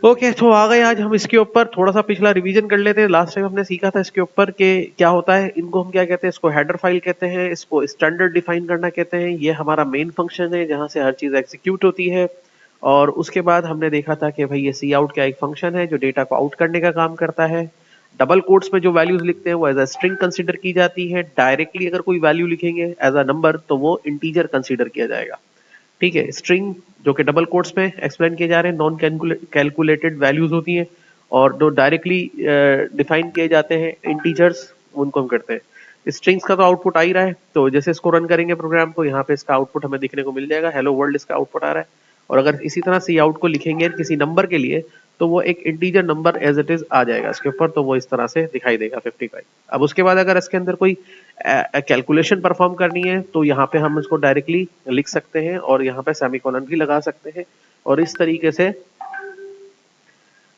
Okay, तो आ गए आज हम इसके ऊपर थोड़ा सा पिछला रिवीजन कर लेते हैं। लास्ट टाइम हमने सीखा था इसके ऊपर कि क्या होता है, इनको हम क्या कहते हैं, इसको हेडर फाइल कहते हैं, इसको स्टैंडर्ड डिफाइन करना कहते हैं। ये हमारा मेन फंक्शन है जहां से हर चीज एग्जीक्यूट होती है। और उसके बाद हमने देखा था कि भाई ये सी आउट क्या एक फंक्शन है जो डेटा को आउट करने का काम करता है। डबल कोट्स में जो वैल्यूज लिखते हैं वो एज अ स्ट्रिंग कंसीडर की जाती है। डायरेक्टली अगर कोई वैल्यू लिखेंगे एज अ नंबर तो वो इंटीजर कंसीडर किया जाएगा। ठीक है, स्ट्रिंग जो कि डबल कोट्स में एक्सप्लेन किए जा रहे हैं नॉन कैलकुलेटेड वैल्यूज होती हैं, और जो डायरेक्टली डिफाइन किए जाते हैं इंटीजर्स, उनको हम करते हैं। स्ट्रिंग्स का तो आउटपुट आ ही रहा है, तो जैसे इसको रन करेंगे प्रोग्राम को, यहाँ पे इसका आउटपुट हमें दिखने को मिल जाएगा, हेलो वर्ल्ड इसका आउटपुट आ रहा है। और अगर इसी तरह सी आउट को लिखेंगे किसी नंबर के लिए तो वो एक integer number as it is आ जाएगा इसके ऊपर, तो वो इस तरह से दिखाई देगा 55। अब उसके बाद अगर इसके अंदर कोई कैलकुलेशन परफॉर्म करनी है तो यहाँ पे हम इसको डायरेक्टली लिख सकते हैं और यहाँ पे सेमीकोलन भी लगा सकते हैं, और इस तरीके से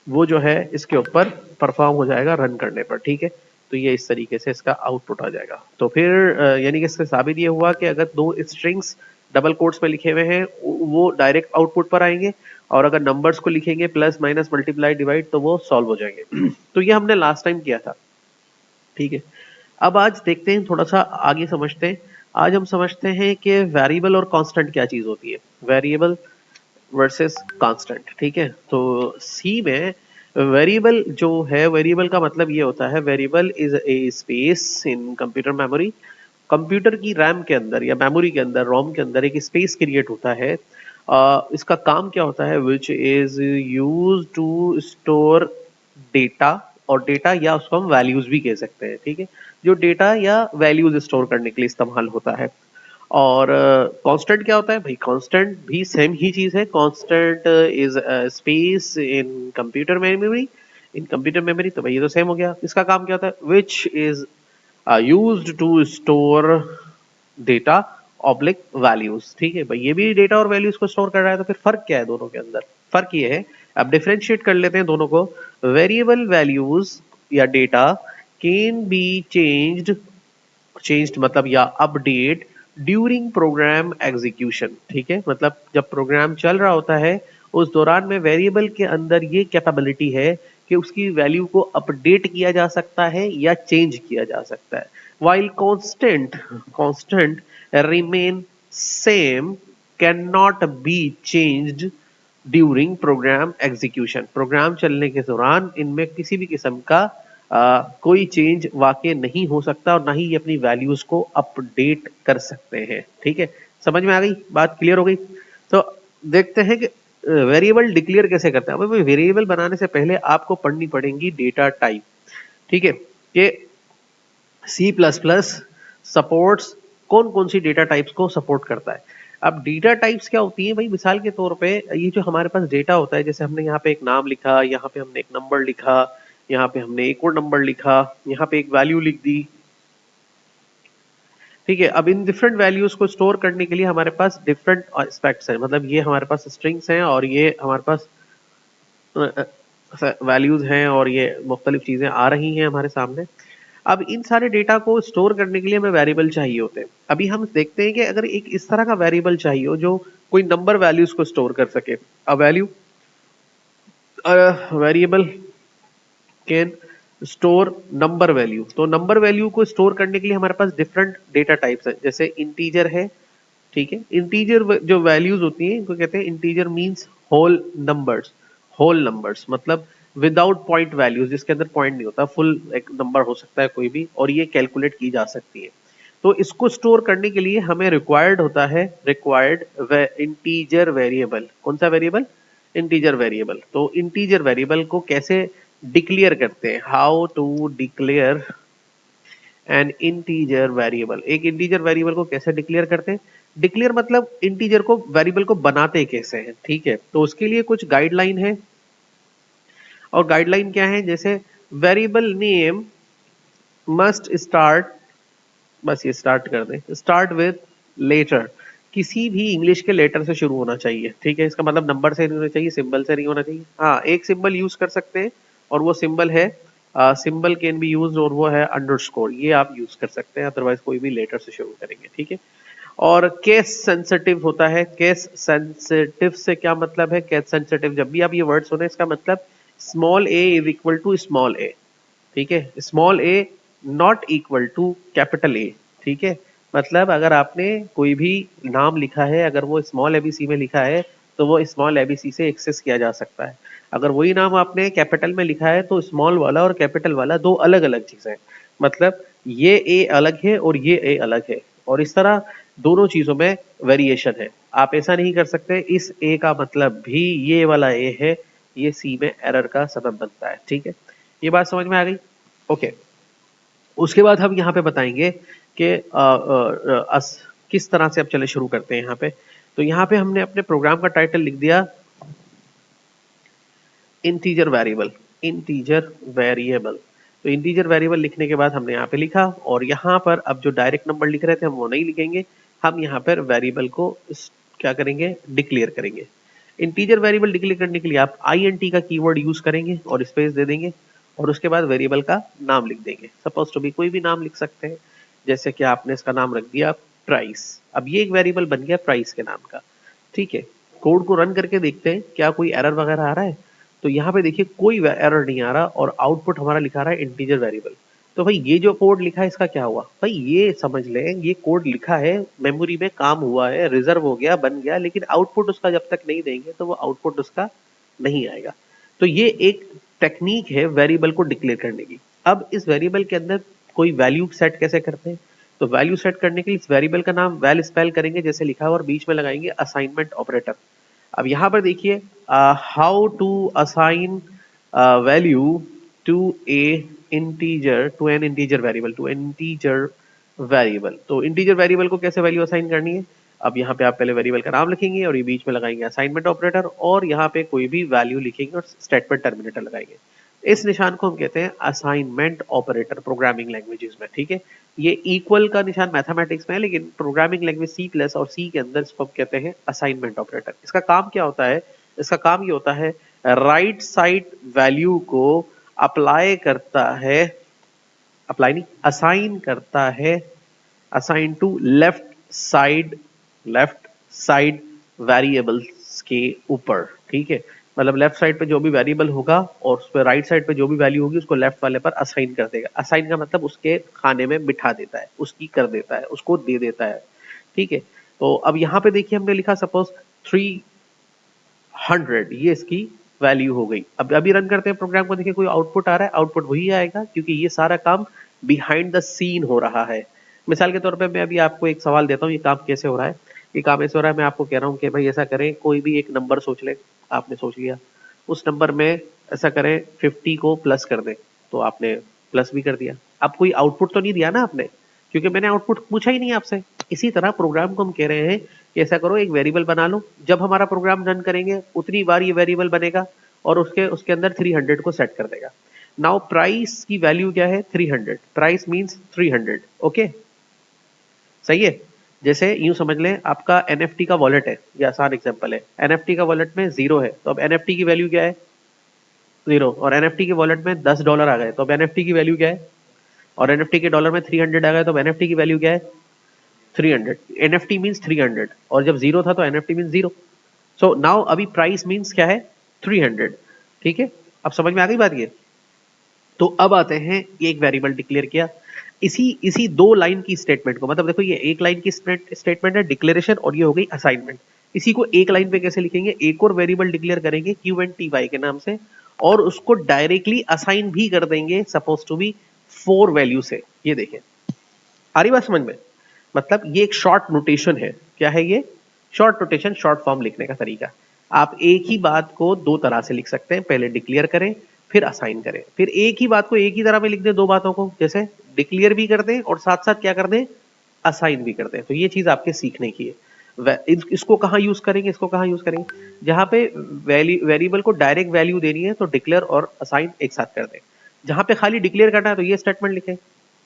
वो जो है इसके ऊपर परफॉर्म हो जाएगा रन करने पर। ठीक है, तो ये इस तरीके से इसका आउटपुट आ जाएगा। तो फिर यानी कि इससे साबित ये हुआ कि अगर दो स्ट्रिंग्स डबल कोट्स में लिखे हुए हैं वो डायरेक्ट आउटपुट पर आएंगे, और अगर नंबर्स को लिखेंगे प्लस माइनस मल्टीप्लाई डिवाइड तो वो सॉल्व हो जाएंगे। तो ये हमने लास्ट टाइम किया था। ठीक है, अब आज देखते हैं, थोड़ा सा आगे समझते हैं। आज हम समझते हैं कि वेरिएबल और कांस्टेंट क्या चीज होती है, वेरिएबल वर्सेस कांस्टेंट। ठीक है, तो सी में वेरिएबल जो है, वेरिएबल का मतलब ये होता है, variable is a space in computer memory. Computer की रैम के अंदर या मेमोरी के अंदर, रोम के अंदर एक स्पेस क्रिएट होता है। इसका काम क्या होता है, which is use to store data, और डेटा या उसको हम वैल्यूज भी कह सकते हैं। ठीक है, जो डेटा या वैल्यूज स्टोर करने के लिए इस्तेमाल होता है। और कांस्टेंट क्या होता है भाई, कांस्टेंट भी सेम ही चीज है। Constant is space in computer memory, in computer memory, तो भाई ये तो सेम हो गया। इसका काम क्या होता है, which is used to store data oblique values. ठीक है भाई, ये भी डेटा और वैल्यूज को स्टोर कर रहा है, तो फिर फर्क क्या है दोनों के अंदर? फर्क ये है, अब डिफरेंशिएट कर लेते हैं दोनों को। वेरिएबल वैल्यूज या data can be changed, changed मतलब या अपडेट ड्यूरिंग प्रोग्राम एग्जीक्यूशन। ठीक है, मतलब जब प्रोग्राम चल रहा होता है उस दौरान में वेरिएबल के अंदर ये कैपेबिलिटी है कि उसकी वैल्यू को अपडेट किया जा सकता है या चेंज किया जा सकता है। While constant, constant remain same, can not be changed during program execution. Program चलने के दौरान इनमें किसी भी किस्म का कोई चेंज वाकई नहीं हो सकता, और ना ही ये अपनी वैल्यूज को अपडेट कर सकते हैं। ठीक है, समझ में आ गई बात, क्लियर हो गई? तो देखते हैं कि वेरिएबल डिक्लेयर कैसे करते हैं। अब वेरिएबल बनाने से पहले आपको पढ़नी पड़ेगी डेटा टाइप। ठीक है, कि सी प्लस प्लस सपोर्ट्स कौन कौन सी डेटा टाइप्स को सपोर्ट करता है। अब डेटा टाइप्स क्या होती है भाई, मिसाल के तौर पे ये जो हमारे पास डेटा होता है, जैसे हमने यहाँ पे एक नाम लिखा, यहाँ पे हमने एक नंबर लिखा, यहाँ पे हमने एक और नंबर लिखा, यहाँ पे एक वैल्यू लिख दी। ठीक है, अब इन डिफरेंट वैल्यूज को स्टोर करने के लिए हमारे पास डिफरेंट एस्पेक्ट्स हैं, मतलब ये हमारे पास स्ट्रिंग्स हैं और ये हमारे पास वैल्यूज हैं, और ये मुख्तलिफ चीजें आ रही हैं हमारे सामने। अब इन सारे डेटा को स्टोर करने के लिए हमें वेरिएबल चाहिए होते हैं। अभी हम देखते हैं कि अगर एक इस तरह का वेरिएबल चाहिए हो जो कोई नंबर वैल्यूज को स्टोर कर सके, a value variable can store number value, तो नंबर वैल्यू को स्टोर करने के लिए हमारे पास डिफरेंट डेटा टाइप्स है, जैसे इंटीजर है। ठीक है, इंटीजर जो वैल्यूज होती हैं इनको कहते हैं integer, means whole numbers. Whole numbers मतलब विदाउट पॉइंट वैल्यूज, जिसके अंदर पॉइंट नहीं होता, फुल एक नंबर हो सकता है कोई भी, और ये कैलकुलेट की जा सकती है। तो इसको स्टोर करने के लिए हमें रिक्वायर्ड होता है, रिक्वायर्ड इंटीजर वेरिएबल। कौन सा वेरिएबल? Integer variable. तो इंटीजर वेरिएबल को कैसे डिक्लेयर करते हैं, how to declare an integer variable. एक इंटीजर वेरिएबल को कैसे डिक्लेयर करते हैं? डिक्लेयर मतलब इंटीजर को, वेरिएबल को बनाते कैसे हैं। ठीक है, तो उसके लिए कुछ गाइडलाइन है, और गाइडलाइन क्या है, जैसे वेरिएबल नेम मस्ट स्टार्ट, बस ये स्टार्ट कर दें, स्टार्ट विद लेटर, किसी भी इंग्लिश के लेटर से शुरू होना चाहिए। ठीक है, इसका मतलब नंबर से नहीं होना चाहिए, सिंबल से नहीं होना चाहिए। हाँ, एक सिंबल यूज कर सकते हैं, और वो सिंबल है, सिंबल कैन बी यूज, और वो है अंडरस्कोर, ये आप यूज कर सकते हैं, अदरवाइज कोई भी लेटर से शुरू करेंगे। ठीक है, और केस सेंसिटिव होता है। केस सेंसिटिव से क्या मतलब है? केस सेंसिटिव जब भी आप ये वर्ड सुने इसका मतलब small a is equal to small a, ठीक है, small a not equal to capital A, ठीक है। मतलब अगर आपने कोई भी नाम लिखा है, अगर वो स्मॉल एबीसी में लिखा है तो वो स्मॉल एबीसी से एक्सेस किया जा सकता है। अगर वही नाम आपने कैपिटल में लिखा है तो स्मॉल वाला और कैपिटल वाला दो अलग अलग चीजें हैं। मतलब ये ए अलग है और ये ए अलग है, और इस तरह दोनों चीजों में वेरिएशन है। आप ऐसा नहीं कर सकते इस ए का मतलब भी ये वाला ए है, ये सी में एरर का सबब बनता है, ठीक है। ये बात समझ में आ गई? ओके। उसके बाद हम यहाँ पे बताएंगे कि किस तरह से अब चले शुरू करते हैं यहाँ पे। तो यहाँ पे हमने अपने प्रोग्राम का टाइटल लिख दिया इंटीजर वेरिएबल। इंटीजर वेरिएबल, तो इंटीजर वेरिएबल लिखने के बाद हमने यहाँ पे लिखा, और यहाँ पर अब जो डायरेक्ट नंबर लिख रहे थे हम वो नहीं लिखेंगे, हम यहाँ पर वेरिएबल को क्या करेंगे? डिक्लेयर करेंगे। इंटीजर वेरिएबल डिक्लेयर करने के लिए आप INT का कीवर्ड यूज करेंगे और स्पेस दे देंगे, और उसके बाद वेरिएबल का नाम लिख देंगे। सपोज टू बी कोई भी नाम लिख सकते हैं, जैसे कि आपने इसका नाम रख दिया प्राइस। अब ये एक वेरिएबल बन गया प्राइस के नाम का, ठीक है। कोड को रन करके देखते हैं क्या कोई एरर वगैरह आ रहा है। तो यहाँ पे देखिए कोई एरर नहीं आ रहा, और आउटपुट हमारा लिखा रहा है इंटीजर वेरिएबल। तो भाई ये जो कोड लिखा है इसका क्या हुआ? भाई ये समझ लें, ये कोड लिखा है, मेमोरी में काम हुआ है, रिजर्व हो गया, बन गया, लेकिन आउटपुट उसका जब तक नहीं देंगे तो वो आउटपुट उसका नहीं आएगा। तो ये एक टेक्निक है वेरिएबल को डिक्लेयर करने की। अब इस वेरिएबल के अंदर कोई वैल्यू सेट कैसे करते हैं? तो वैल्यू सेट करने के लिए इस वेरिएबल का नाम वैल स्पेल करेंगे जैसे लिखा है, और बीच में लगाएंगे असाइनमेंट ऑपरेटर। अब यहाँ पर देखिए how to assign value to a integer, to an integer variable, to integer variable. तो इंटीजर वेरिएबल को कैसे वैल्यू असाइन करनी है? अब यहाँ पे आप पहले वेरिएबल का नाम लिखेंगे और ये बीच में लगाएंगे असाइनमेंट ऑपरेटर, और यहाँ पे कोई भी वैल्यू लिखेंगे और स्टेटमेंट टर्मिनेटर लगाएंगे। इस निशान को हम कहते हैं असाइनमेंट ऑपरेटर प्रोग्रामिंग लैंग्वेजेस में, ठीक है। ये इक्वल का निशान मैथमेटिक्स में है, लेकिन प्रोग्रामिंग लैंग्वेज सी प्लस और सी के अंदर इसको हम कहते हैं असाइनमेंट ऑपरेटर। इसका काम क्या होता है? इसका काम ये होता है राइट साइड वैल्यू को अप्लाई करता है, अप्लाई नहीं, असाइन करता है, assign to left side variables के ऊपर, ठीक है। मतलब लेफ्ट साइड पे जो भी वेरिएबल होगा और उस पर राइट साइड पे जो भी वैल्यू होगी उसको लेफ्ट वाले पर असाइन कर देगा। असाइन का मतलब उसके खाने में बिठा देता है, उसकी कर देता है, उसको दे देता है, ठीक है। तो अब यहाँ पे देखिए हमने लिखा सपोज 300, ये इसकी वैल्यू हो गई। अब अभी रन करते हैं प्रोग्राम को, देखिए कोई आउटपुट आ रहा है, आउटपुट वही आएगा क्योंकि ये सारा काम बिहाइंड द सीन हो रहा है। मिसाल के तौर पे मैं अभी आपको एक सवाल देता हूँ, ये काम कैसे हो रहा है? ये काम ऐसे हो रहा है, मैं आपको कह रहा हूँ कि भाई ऐसा करें, कोई भी एक नंबर सोच ले, आपने सोच लिया, उस नंबर में ऐसा करें 50 को प्लस कर दें, तो आपने प्लस भी कर दिया। अब कोई आउटपुट तो नहीं दिया ना आपने, क्योंकि मैंने आउटपुट पूछा ही नहीं आपसे। इसी तरह प्रोग्राम को हम कह रहे हैं कि ऐसा करो, एक वेरिएबल बना लो, जब हमारा प्रोग्राम रन करेंगे उतनी बार ये वेरिएबल बनेगा और उसके उसके अंदर 300 को सेट कर देगा। नाउ प्राइस की वैल्यू क्या है? 300। प्राइस मींस 300, ओके, सही है। जैसे यूं समझ लें आपका NFT का वॉलेट है, ये आसान एग्जांपल है। NFT का वॉलेट में 0 है, तो अब NFT की वैल्यू क्या है? 0। और NFT के वॉलेट में $10 आ गए, तो अब NFT की वैल्यू क्या है? और NFT के डॉलर में 300 आ गए, तो अब NFT की वैल्यू क्या है? 300। NFT मींस 300, और जब 0 था तो NFT मींस 0। सो नाउ अभी प्राइस मींस क्या है? 300, ठीक है। अब समझ में आ गई बात ये? तो अब आते हैं, ये एक वेरिएबल डिक्लेयर किया, इसी इसी 2 लाइन की स्टेटमेंट को, मतलब देखो ये एक लाइन की स्टेटमेंट है डिक्लेरेशन, और ये हो गई असाइनमेंट। इसी को एक लाइन पे कैसे लिखेंगे? एक और वेरिएबल डिक्लेयर करेंगे QNTY के नाम से, और उसको डायरेक्टली असाइन भी कर देंगे सपोज टू बी 4 वैल्यू से। ये देखें, आ रही बात समझ में? मतलब ये एक शॉर्ट नोटेशन है। क्या है ये? शॉर्ट नोटेशन, शॉर्ट फॉर्म लिखने का तरीका। आप एक ही बात को दो तरह से लिख सकते हैं, पहले डिक्लेयर करें फिर असाइन करें, फिर एक ही बात को एक ही तरह में लिख दें, दो बातों को, जैसे डिक्लेयर भी कर दें और साथ साथ क्या कर दें? असाइन भी कर दें। तो ये चीज आपके सीखने की है। इसको कहाँ यूज करेंगे? इसको कहाँ यूज करेंगे? जहां पे वेरिएबल को डायरेक्ट वैल्यू देनी है तो डिक्लेयर और असाइन एक साथ कर दें। जहां पे खाली डिक्लेयर करना है तो ये स्टेटमेंट लिखें।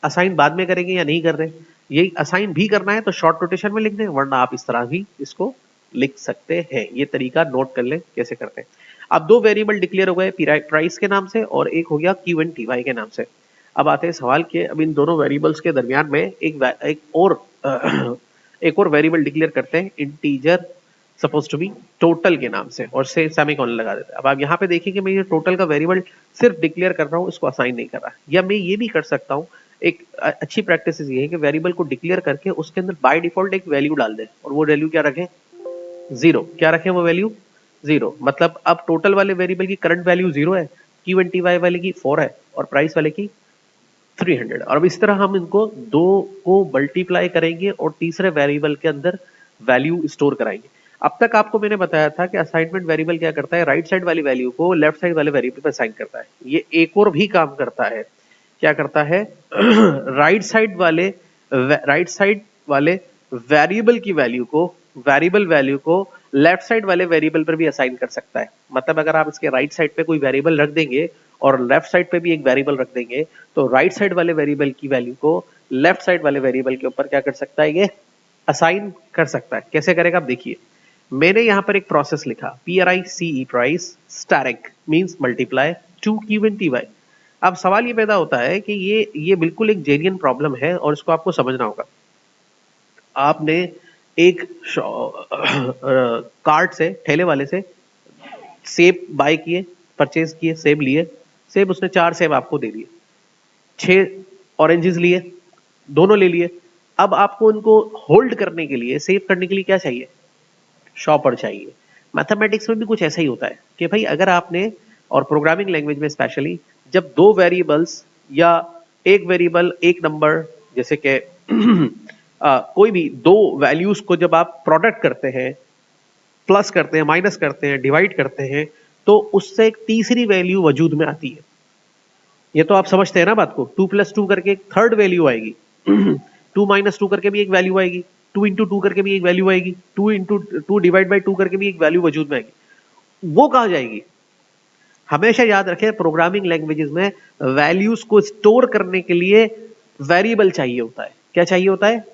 असाइन बाद में करेंगे या नहीं कर रहे, यही असाइन भी करना है तो शॉर्ट नोटेशन में लिख दें, वरना आप इस तरह भी इसको लिख सकते हैं। ये तरीका नोट कर लें कैसे करते हैं। अब 2 वेरिएबल डिक्लेयर हो गए, प्राइस के नाम से और एक हो गया QNTY के नाम से। अब आते हैं सवाल के, अब इन दोनों वेरिएबल्स के दरमियान में एक और एक और वेरिएबल डिक्लेयर करते हैं integer suppose to be total के नाम से और से सेमीकोलन लगा देते हैं। अब आप यहाँ पे देखिए कि मैं ये टोटल का वेरिएबल सिर्फ डिक्लेयर कर रहा हूँ, इसको असाइन नहीं कर रहा। या मैं ये भी कर सकता हूँ, एक अच्छी प्रैक्टिस ये है कि वेरिएबल को डिक्लेयर करके उसके अंदर बाय डिफॉल्ट एक वैल्यू डाल दें और वो वैल्यू क्या रखें, जीरो। क्या रखें वो वैल्यू, जीरो। मतलब अब टोटल वाले वेरिएबल की करंट वैल्यू जीरो है, Q20Y वाले की 4 है और प्राइस वाले की 300। और अब इस तरह हम इनको दो को मल्टीप्लाई करेंगे और तीसरे वेरिएबल के अंदर वैल्यू स्टोर कराएंगे। अब तक आपको मैंने बताया था कि असाइनमेंट वेरिएबल क्या करता है, राइट साइड वाली वैल्यू को लेफ्ट साइड वाले वेरिएबल पर असाइन करता है। ये एक और भी काम करता है, क्या करता है राइट साइड वाले वेरिएबल की वेरिएबल वैल्यू को लेफ्ट साइड वाले वेरिएबल पर भी असाइन कर सकता है। मतलब अगर आप इसके राइट साइड पे कोई वेरिएबल रख देंगे और लेफ्ट साइड पे भी एक वेरिएबल रख देंगे तो राइट साइड वाले वेरिएबल की वैल्यू को लेफ्ट साइड वाले वेरिएबल के ऊपर क्या कर सकता है, ये असाइन कर सकता है। कैसे करेगा आप देखिए, मैंने यहां पर एक प्रोसेस लिखा PRICE price asterisk means multiply to Q20Y। अब सवाल ये पैदा होता है कि ये बिल्कुल एक जेन्युइन प्रॉब्लम है और इसको आपको समझना होगा। आपने एक कार्ट से, ठेले वाले से सेब बाय किए, परचेज किए, सेब लिए, सेब उसने 4 सेब आपको दे दिए, 6 ऑरेंजेस लिए, दोनों ले लिए। अब आपको उनको होल्ड करने के लिए, सेव करने के लिए क्या चाहिए, शॉपर चाहिए। मैथमेटिक्स में भी कुछ ऐसा ही होता है कि भाई अगर आपने, और प्रोग्रामिंग लैंग्वेज में स्पेशली, जब दो वेरिएबल्स या एक वेरिएबल एक नंबर, जैसे कि कोई भी दो वैल्यूज को जब आप प्रोडक्ट करते हैं, प्लस करते हैं, माइनस करते हैं, डिवाइड करते हैं, तो उससे एक तीसरी वैल्यू वजूद में आती है। ये तो आप समझते हैं ना बात को। 2+2 करके एक थर्ड वैल्यू आएगी, 2-2 करके भी एक वैल्यू आएगी, 2 × 2 करके भी एक वैल्यू आएगी, 2 × 2 डिवाइड बाई 2 करके भी एक वैल्यू वजूद में आएगी। वो कहां जाएगी, हमेशा याद रखें प्रोग्रामिंग लैंग्वेजेस में वैल्यूज को स्टोर करने के लिए वेरिएबल चाहिए होता है। क्या चाहिए होता है,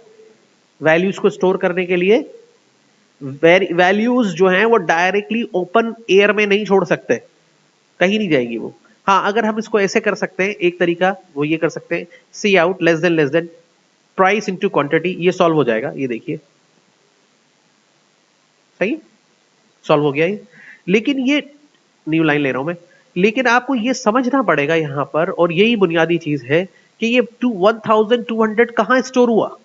वैल्यूज को स्टोर करने के लिए वैल्यूज जो हैं वो डायरेक्टली ओपन एयर में नहीं छोड़ सकते, कहीं नहीं जाएगी वो। हाँ, अगर हम इसको ऐसे कर सकते हैं, एक तरीका वो ये कर सकते हैं, cout less than price into quantity, ये सॉल्व हो जाएगा। ये देखिए सही सॉल्व हो गया ये। लेकिन ये न्यू लाइन ले रहा हूं मैं, लेकिन आपको ये समझना पड़ेगा यहां पर, और यही बुनियादी चीज है कि ये 1200 कहां स्टोर हुआ,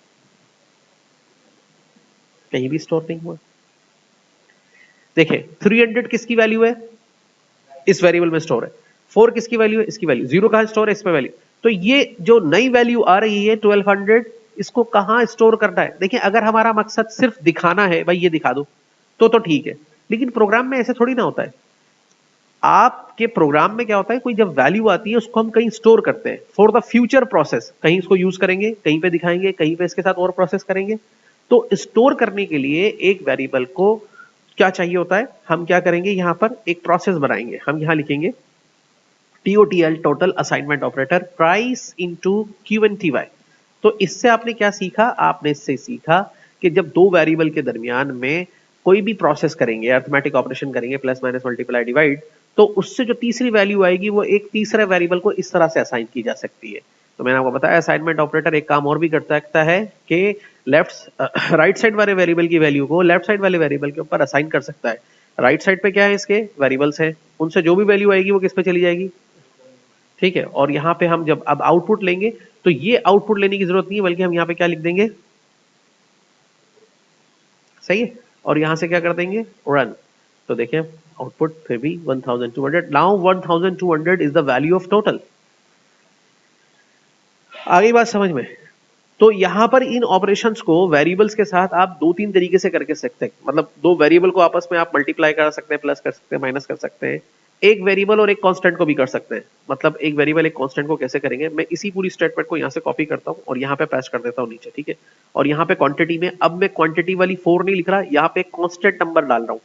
कहीं भी स्टोर नहीं हुआ। देखिए 300 किसकी वैल्यू है, इस वेरिएबल में स्टोर है। 4 किसकी वैल्यू है, इसकी वैल्यू। 0 कहां स्टोर है, इसमें वैल्यू। तो ये जो नई वैल्यू आ रही है 1200, इसको कहां स्टोर करना है। देखिए अगर हमारा मकसद सिर्फ दिखाना है, भाई ये दिखा दो, तो ठीक है। लेकिन प्रोग्राम में ऐसे थोड़ी ना होता है। आपके प्रोग्राम में क्या होता है, कोई जब वैल्यू आती है उसको हम कहीं स्टोर करते हैं फॉर द फ्यूचर प्रोसेस। कहीं इसको यूज करेंगे, कहीं पे दिखाएंगे, कहीं पे इसके साथ और प्रोसेस करेंगे। तो स्टोर करने के लिए एक वेरिएबल को क्या चाहिए होता है, हम क्या करेंगे, यहां पर एक प्रोसेस बनाएंगे। हम यहां लिखेंगे TOTL total assignment operator price into Q20Y। तो इससे आपने क्या सीखा, आपने इससे सीखा कि जब दो वेरिएबल के दरमियान में कोई भी प्रोसेस करेंगे, अरिथमेटिक ऑपरेशन करेंगे, प्लस माइनस मल्टीप्लाई डिवाइड, तो उससे जो तीसरी वैल्यू आएगी वो एक तीसरे वेरिएबल को इस तरह से असाइन की जा सकती है। तो मैंने आपको बताया असाइनमेंट ऑपरेटर एक काम और भी कर सकता है कि राइट साइड वाले वेरिएबल की वैल्यू को लेफ्ट साइड वाले वेरिएबल के ऊपर असाइन कर सकता है। राइट साइड पे क्या है, इसके वेरिएबल्स हैं, उनसे जो भी वैल्यू आएगी वो किस पे चली जाएगी, ठीक है। और यहां पे हम जब अब आउटपुट लेंगे तो ये आउटपुट लेने की जरूरत नहीं है, बल्कि हम यहां पे क्या लिख देंगे, सही है। और यहां से क्या कर देंगे, रन। तो देखें आउटपुट फिर भी 1200। Now 1200 is the value of total. आगे बात समझ में। तो यहां पर इन ऑपरेशंस को वेरिएबल्स के साथ आप दो तीन तरीके से करके सकते हैं। मतलब दो वेरिएबल को आपस में आप मल्टीप्लाई कर सकते हैं, प्लस कर सकते हैं, माइनस कर सकते हैं। एक वेरिएबल और एक कांस्टेंट को भी कर सकते हैं। मतलब एक वेरिएबल एक कांस्टेंट को कैसे करेंगे, मैं इसी पूरी स्टेटमेंट को यहां से कॉपी करता हूं और यहां पे पेस्ट कर देता हूं नीचे, ठीक है। और यहां पे क्वांटिटी में अब मैं क्वांटिटी वाली 4 नहीं लिख रहा, यहां पे कांस्टेंट नंबर डाल रहा हूं।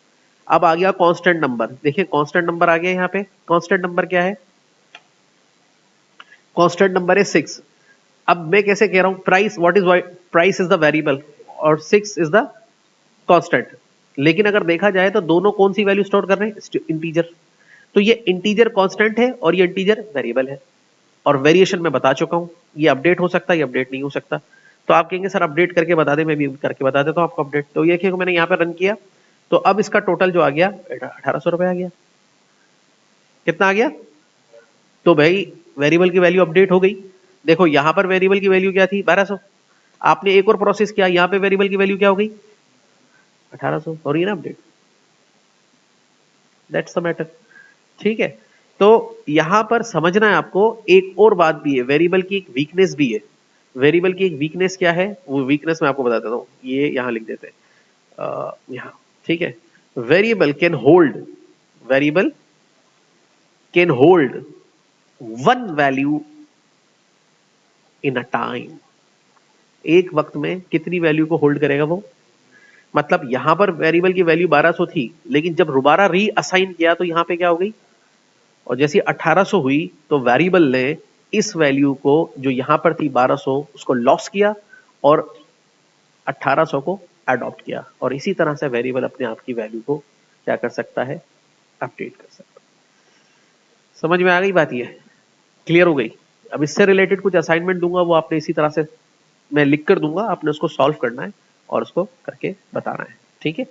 अब आ गया कांस्टेंट नंबर, देखिए कांस्टेंट नंबर आ गया। यहां पे कांस्टेंट नंबर क्या है, कांस्टेंट नंबर है 6। अब मैं कैसे कह रहा हूं, price, what is price is the variable और 6 इज द कांस्टेंट। लेकिन अगर देखा जाए तो दोनों कौन सी वैल्यू स्टोर कर रहे हैं, इंटीजर। तो ये इंटीजर कांस्टेंट है और ये इंटीजर वेरिएबल है। और वेरिएशन में बता चुका हूं, ये अपडेट हो सकता है, ये अपडेट नहीं हो सकता। तो आप कहेंगे सर अपडेट करके बता दे, मैं भी करके बता देता हूँ आपको अपडेट। तो ये देखो मैंने यहाँ पे रन किया, तो अब इसका टोटल जो आ गया 1800 रुपए आ गया। कितना आ गया? तो भाई वेरिएबल की वैल्यू अपडेट हो गई। देखो यहां पर वेरिएबल की वैल्यू क्या थी? 1200। आपने एक और प्रोसेस किया, यहां पे वेरिएबल की वैल्यू क्या हो गई? 1800। हो रही है ना अपडेट? That's the matter. ठीक है, तो यहां पर समझना है आपको, एक और बात भी है, वेरिएबल की एक वीकनेस भी है। वेरिएबल की एक वीकनेस क्या है? वो वीकनेस मैं आपको बता देता हूं, ये यहां लिख देते हैं यहां। ठीक है, variable can hold, variable can hold one value in a time. एक वक्त में कितनी वैल्यू को होल्ड करेगा वो? मतलब यहां पर वेरिएबल की वैल्यू 1200 थी, लेकिन जब दोबारा रीअसाइन किया तो यहां पे क्या हो गई? और जैसी 1800 हुई तो वेरिएबल ने इस वैल्यू को जो यहां पर थी 1200 उसको लॉस किया और 1800 को अडॉप्ट किया, और इसी तरह से वेरिएबल अपने आप की वैल्यू को क्या कर सकता है? अपडेट कर सकता है। समझ में आ गई बात? ये क्लियर हो गई? अब इससे रिलेटेड कुछ असाइनमेंट दूंगा, वो आपने इसी तरह से मैं लिख कर दूंगा, आपने उसको सॉल्व करना है और उसको करके बताना है। ठीक है?